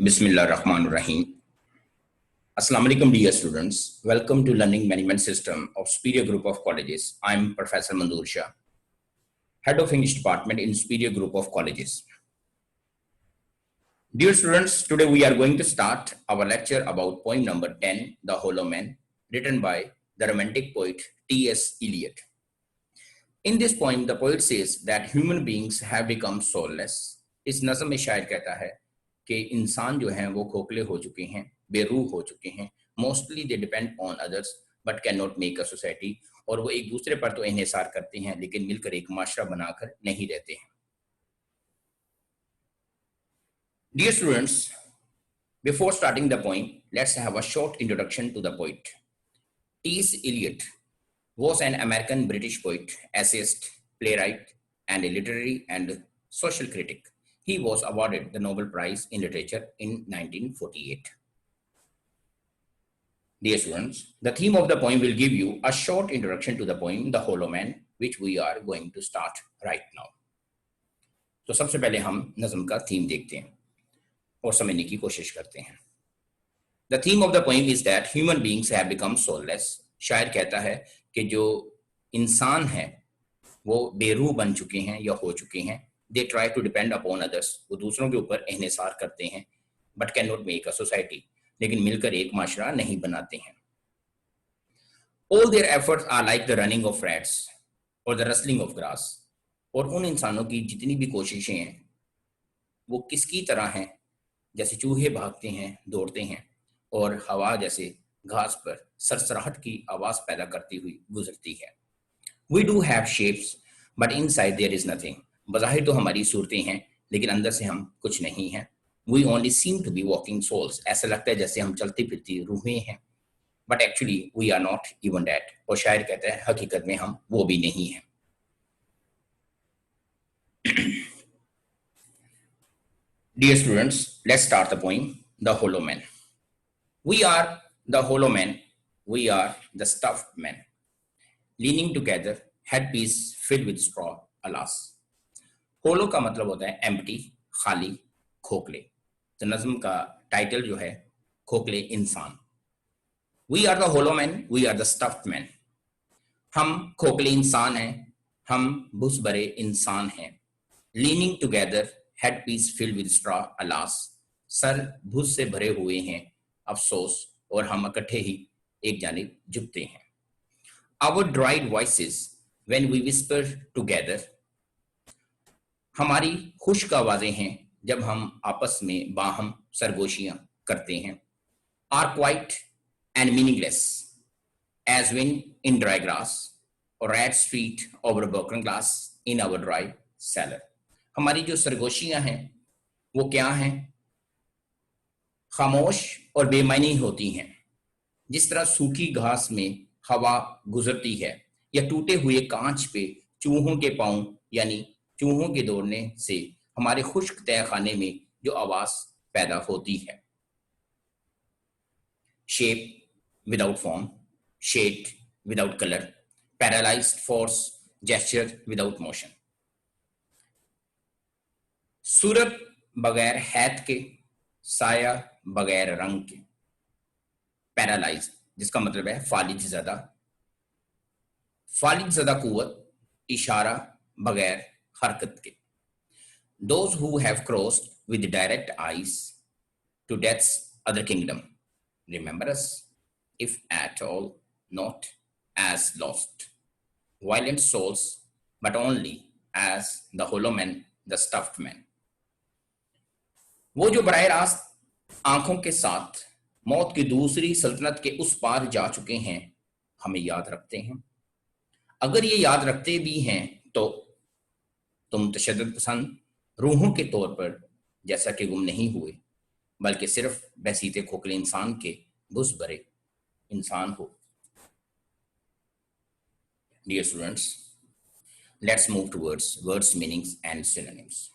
Bismillahirrahmanirrahim. Assalamu alaikum dear students. Welcome to Learning Management System of Superior Group of Colleges. I'm Professor Mandoor Shah, Head of English Department in Superior Group of Colleges. Dear students, today we are going to start our lecture about poem number 10, The Hollow Man, written by the romantic poet T.S. Eliot. In this poem, the poet says that human beings have become soulless. इस नज़म में शायर कहता है कि इंसान जो हैं वो खोखले हो चुके हैं, बेरूह हो चुके हैं. Mostly they depend on others but can not make a society. और वो एक दूसरे पर तो इन्हिसार करते हैं लेकिन मिलकर एक माशरा बनाकर नहीं रहते हैं. Dear students, before starting the poem, let's have a short introduction to the poet. T.S. Eliot was an American-British poet, essayist, playwright, and a literary and social critic. He was awarded the Nobel Prize in Literature in 1948. Dear students, the theme of the poem will give you a short introduction to the poem, The Hollow Man, which we are going to start right now. तो सबसे पहले हम नज़म का theme देखते हैं और समझने की कोशिश करते हैं. The theme of the poem is that human beings have become soulless. शायर कहता है कि जो इंसान हैं वो बेरूह बन चुके हैं या हो चुके हैं. They try to depend upon others. वो दूसरों के ऊपर इन्हिसार करते हैं but cannot make a society. लेकिन मिलकर एक माशरा नहीं बनाते हैं. All their efforts are like the running of rats or the rustling of grass. और उन इंसानों की जितनी भी कोशिशें हैं वो किसकी तरह हैं, जैसे चूहे भागते हैं, दौड़ते हैं और हवा जैसे घास पर सरसराहट की आवाज पैदा करती हुई गुजरती है. We do have shapes, but inside there is nothing. बज़ाहिर तो हमारी सूरतें हैं लेकिन अंदर से हम कुछ नहीं हैं. We only seem to be walking souls. ऐसा लगता है जैसे हम चलती फिरती रूहें हैं. But actually we are not even that. और शायर कहता है हकीकत में हम वो भी नहीं हैं. Dear students, let's start the poem, The Hollow Man. We are the hollow man, we are the stuffed man. Leaning together, headpiece filled with straw, alas. Hollow का मतलब होता है empty, खाली, खोखले. तो नज़म का टाइटल जो है खोखले इंसान. We are the hollow man, we are the stuffed man. हम खोखले इंसान हैं, हम भूस भरे इंसान हैं. Leaning together, headpiece filled with straw, alas. सर भूस से भरे हुए हैं, अफसोस, और हम इकट्ठे ही एक जानिब झुकते हैं. Our dried voices when we whisper together. हमारी खुश्क आवाजें हैं जब हम आपस में बाहम सरगोशियां करते हैं. Are quiet and meaningless as wind in dry grass or rat's feet over a broken glass in our dry cellar. हमारी जो सरगोशियां हैं वो क्या हैं? खामोश और बेमानी होती हैं, जिस तरह सूखी घास में हवा गुजरती है या टूटे हुए कांच पे चूहों के पांव यानी चूहों के दौड़ने से हमारे खुश्क तहखाने में जो आवाज पैदा होती है. Shape without form, shade without color, paralyzed force, gesture without motion. सूरत बगैर हैत के, साया बगैर रंग के. पैरालाइज जिसका मतलब है फालिज ज़दा. फालिज ज़दा कुव्वत, इशारा बगैर हरकत के. Those who have crossed with direct eyes to death's other kingdom, remember us, if at all, not as lost, violent souls, but only as the hollow man, the stuffed man. वो जो बराह रास्त आंखों के साथ मौत की दूसरी सल्तनत के उस पार जा चुके हैं, हमें याद रखते हैं. अगर ये याद रखते भी हैं तो तुम तशद्दुद पसंद रूहों के तौर पर जैसा कि गुम नहीं हुए, बल्कि सिर्फ बसीते खोखले इंसान के बुस भरे इंसान हो. Dear students, let's move towards words, meanings and synonyms.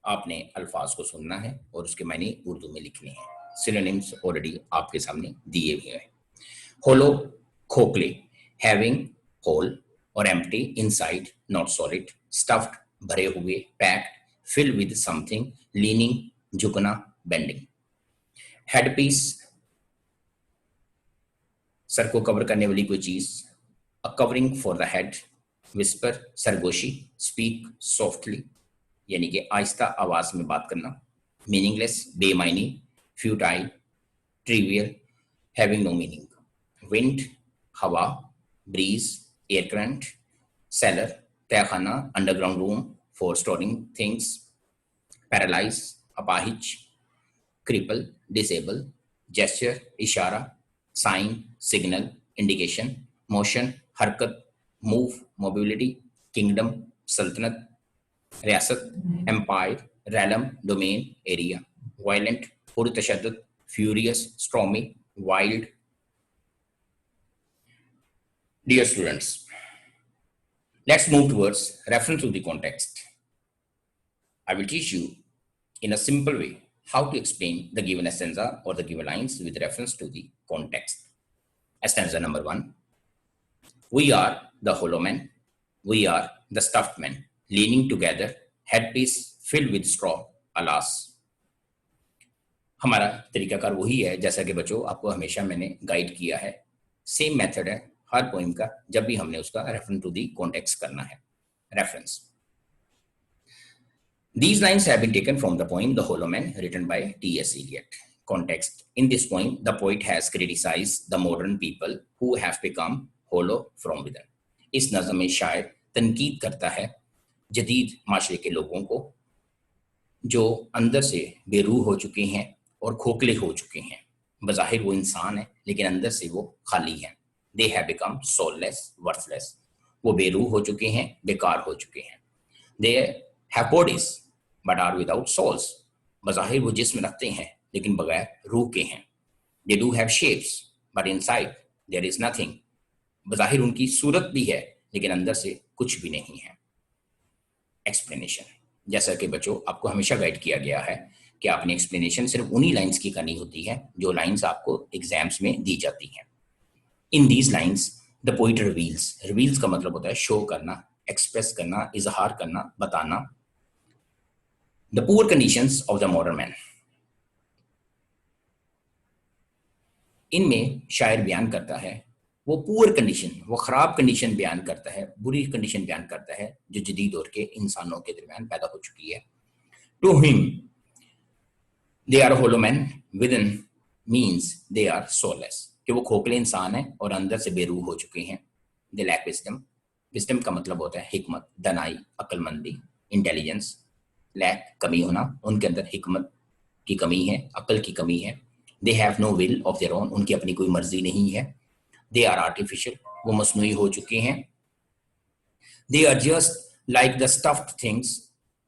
आपने अल्फाज को सुनना है और उसके मायने उर्दू में लिखने हैं. Synonyms ऑलरेडी आपके सामने दिए हुए हैं. Hollow, खोखले, having, whole और empty, inside, not solid, stuffed, भरे हुए, packed, filled with something, leaning, झुकना, bending. हेडपीस, सर को कवर करने वाली कोई चीज। A covering for the head. Whisper, सरगोशी। स्पीक सॉफ्टली, यानी कि आहिस्ता आवाज में बात करना। मीनिंगलेस, बेमायनी। Futile, trivial, having no meaning. Wind, हवा। Breeze, air current. सेलर, तहखाना, underground room for storing things. Paralyse, अपाहिज। Cripple, disable. जेस्चर, इशारा। Sign, signal, indication. मोशन, हरकत। Move, mobility. किंगडम, सल्तनत, रियासत। Empire, realm, domain, area. Violent, पुरतशद्दुद। Furious, स्ट्रॉमी, wild. Dear students, let's move towards reference to the context. I will teach you in a simple way how to explain the given stanza or the given lines with reference to the context. Stanza number 1. We are the hollow men. We are the stuffed men, leaning together, headpiece filled with straw, alas. हमारा तरीकाकार वही है जैसा कि बच्चों आपको हमेशा मैंने गाइड किया है। सेम मेथड है हर पोइम का, जब भी हमने उसका रेफरेंस टू दी कॉन्टेक्स्ट करना है। Reference. These lines have been taken from the poem The Hollow Man, written by T.S. Eliot. Context. In this poem, the poet has criticized the modern people who have become hollow from within. इस नज़म में शायर तनकीद करता है जदीद माशरे के लोगों को जो अंदर से बेरूह हो चुके हैं और खोखले हो चुके हैं। बज़ाहिर वो इंसान है लेकिन अंदर से वो खाली है। They have become soulless, worthless. वो बेरूह हो चुके हैं, बेकार हो चुके हैं। They have bodies but are without souls. बज़ाहिर वो जिस्म रखते हैं लेकिन बगैर रूह के हैं। They do have shapes but inside there is nothing. बज़ाहिर उनकी सूरत भी है लेकिन अंदर से कुछ भी नहीं है। एक्सप्लेनेशन। जैसा कि बच्चों आपको हमेशा गाइड किया गया है कि आपने एक्सप्लेनेशन सिर्फ उन्हीं लाइंस की करनी होती है जो लाइंस आपको एग्जाम्स में दी जाती हैं। In these lines the poet reveals. Reveals का मतलब होता है शो करना, एक्सप्रेस करना, इजहार करना, बताना। The poor conditions of the modern man. इनमें शायर बयान करता है वो पुअर कंडीशन, वो खराब कंडीशन बयान करता है, बुरी कंडीशन बयान करता है जो जदीद दौर के इंसानों के दरमियान पैदा हो चुकी है। To him they are hollow man within means they are soulless, कि वो खोखले इंसान है और अंदर से बेरूह हो चुके हैं। They lack wisdom. विजडम का मतलब होता है हिकमत, दनाई, अक्लमंदी, इंटेलिजेंस। लैक कमी होना, उनके अंदर हिकमत की कमी है, अकल की कमी है। They have no will of their own, उनकी अपनी कोई मर्जी नहीं है। दे आर आर्टिफिशियल, वो मसनूई हो चुके हैं। They are just like the stuffed things,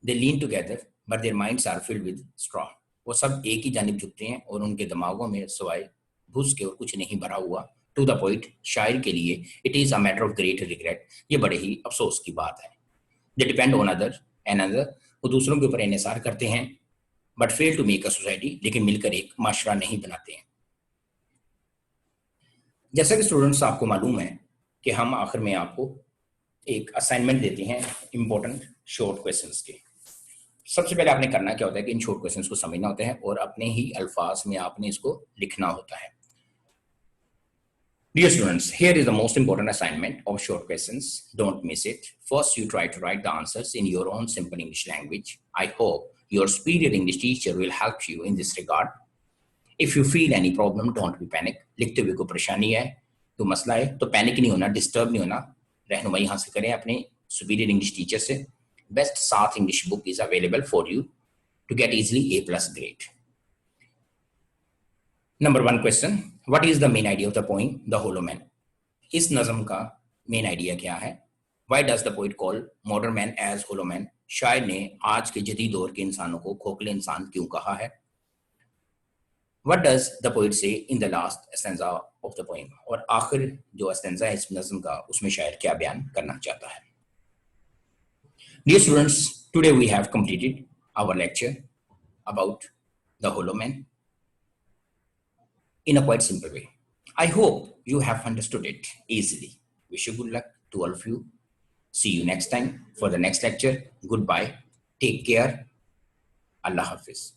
they lean together but their minds are filled with straw. वो सब एक ही जानिब झुकते हैं और उनके दिमागों में सिवाय भूस के और कुछ नहीं भरा हुआ। टू द पोइट, शायर के लिए, it is a matter of great regret, ये बड़े ही अफसोस की बात है। They depend on other and other, वो दूसरों के ऊपर इन्हिसार करते हैं। But fail to make a society, लेकिन मिलकर एक माशरा नहीं बनाते हैं। जैसा कि स्टूडेंट्स आपको मालूम है कि हम आखिर में आपको एक असाइनमेंट देते हैं इंपॉर्टेंट शॉर्ट क्वेश्चंस के। सबसे पहले आपने करना क्या होता है कि इन शॉर्ट क्वेश्चंस को समझना होता है और अपने ही अल्फाज में आपने इसको लिखना होता है। Dear students, here is the most important assignment of short questions. Don't miss it. First, you try to write the answers in your own simple English language. I hope your superior English teacher will help you in this regard. If you feel any problem, don't be panic. लिखते हुए कोई परेशानी है, तो मसला है, तो panic नहीं होना, डिस्टर्ब नहीं होना, रहनुमाई हासिल करें अपने superior English teacher से। Best South English book is available for you to get easily A+ grade. Number 1 question, what is the main idea of the poem The Hollow Man? इस नज़म का मेन आइडिया क्या है? Why does the poet call modern man as hollow man? शायर ने आज के जदीद दौर के इंसानों को खोखले इंसान क्यों कहा है? What does the poet say in the last stanza of the poem? और आखिर जो stanza है इस नज़म का, उसमें शायर क्या बयान करना चाहता है? Dear students, today we have completed our lecture about The Hollow Man in a quite simple way. I hope you have understood it easily. Wish you good luck to all of you. See you next time for the next lecture. Goodbye. Take care. Allah Hafiz.